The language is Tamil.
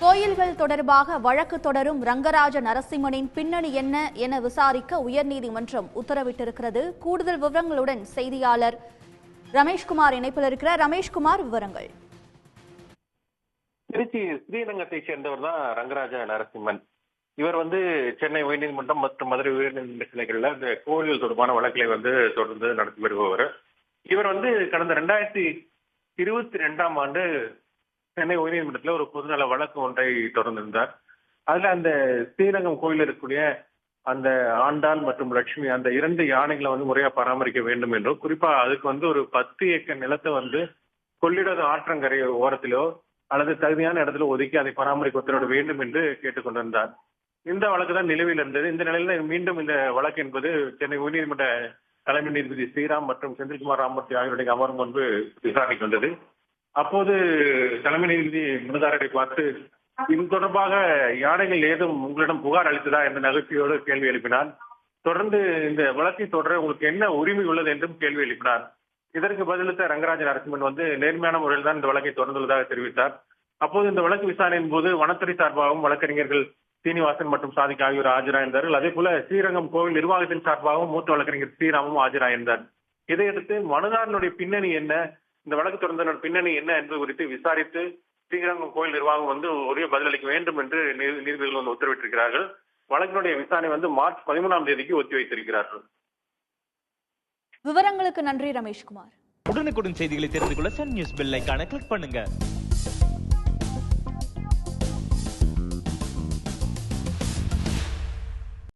கோயில்கள் தொடர்பாக வழக்கு தொடரும் ரங்கராஜ நரசிம்மனின் பின்னணி என்ன என விசாரிக்க உயர்நீதிமன்றம் உத்தரவிட்டிருக்கிறது. கூடுதல் விவரங்களுடன் செய்தியாளர் ரமேஷ்குமார் இணைப்பில் இருக்கிறார். ரமேஷ்குமார், விவரங்கள். திருச்சி ஸ்ரீரங்கத்தை சேர்ந்தவர் தான் ரங்கராஜ நரசிம்மன். இவர் சென்னை உயர்நீதிமன்றம் மற்றும் மதுரை உயர்நீதிமன்ற கிளைகளில் இந்த கோவில்கள் தொடர்பான வழக்குகளை தொடர்ந்து நடத்தி வருபவர். இவர் கடந்த 2022ஆம் ஆண்டு சென்னை உயர்நீதிமன்றத்தில் ஒரு பொதுநல வழக்கு ஒன்றை தொடர்ந்திருந்தார். அதுல அந்த ஸ்ரீரங்கம் கோயில் இருக்கக்கூடிய அந்த ஆண்டாள் மற்றும் லட்சுமி அந்த 2 யானைகளை முறையா பராமரிக்க வேண்டும் என்றும், குறிப்பா அதுக்கு ஒரு 10 ஏக்கர் நிலத்தை கொள்ளிட ஆற்றங்கரை ஓரத்திலோ அல்லது தகுதியான இடத்துல ஒதுக்கி அதை பராமரிக்க உத்தரவிட வேண்டும் என்று கேட்டுக்கொண்டிருந்தார். இந்த வழக்கு தான் நிலுவையில் இருந்தது. இந்த நிலையில மீண்டும் இந்த வழக்கு என்பது சென்னை உயர்நீதிமன்ற தலைமை நீதிபதி ஸ்ரீராம் மற்றும் செந்தில்குமார் ராமமூர்த்தி ஆகியோருடைய அமர்வு முன்பு விசாரணைக்கு வந்தது. அப்போது தலைமை நீதிபதி மனுதாரரை பார்த்து, இது தொடர்பாக யானைகள் ஏதும் உங்களிடம் புகார் அளித்ததா என்ற நகைச்சுவையோடு கேள்வி எழுப்பினார். தொடர்ந்து இந்த வழக்கை தொடர உங்களுக்கு என்ன உரிமை உள்ளது என்றும் கேள்வி எழுப்பினார். இதற்கு பதிலளித்த ரங்கராஜ நரசிம்மன் நேர்மையான முறையில் தான் இந்த வழக்கை தொடர்ந்துள்ளதாக தெரிவித்தார். அப்போது இந்த வழக்கு விசாரணையின் போது வனத்துறை சார்பாகவும் வழக்கறிஞர்கள் சீனிவாசன் மற்றும் சாதிக் ஆகியோர் ஆஜராயிருந்தார்கள். அதே போல ஸ்ரீரங்கம் கோவில் நிர்வாகத்தின் சார்பாகவும் மூத்த வழக்கறிஞர் ஸ்ரீராமும் ஆஜராயிருந்தார். இதையடுத்து மனுதாரனுடைய பின்னணி என்ன, இந்த வழக்கு தொடர்ந்தனர் பின்னணி என்ன என்பது குறித்து விசாரித்து ஸ்ரீரங்கம் கோயில் நிர்வாகம் உரிய பதிலளிக்க வேண்டும் என்று நீதிபதிகள் உத்தரவிட்டிருக்கிறார்கள். வழக்கினுடைய விசாரணை மார்ச் 13ஆம் தேதிக்கு ஒத்திவைத்திருக்கிறார்கள். விவரங்களுக்கு நன்றி ரமேஷ்குமார். உடனுக்குடன் செய்திகளை தெரிந்து கொள்ள சன் நியூஸ் பெல் ஐகானை கிளிக் பண்ணுங்க.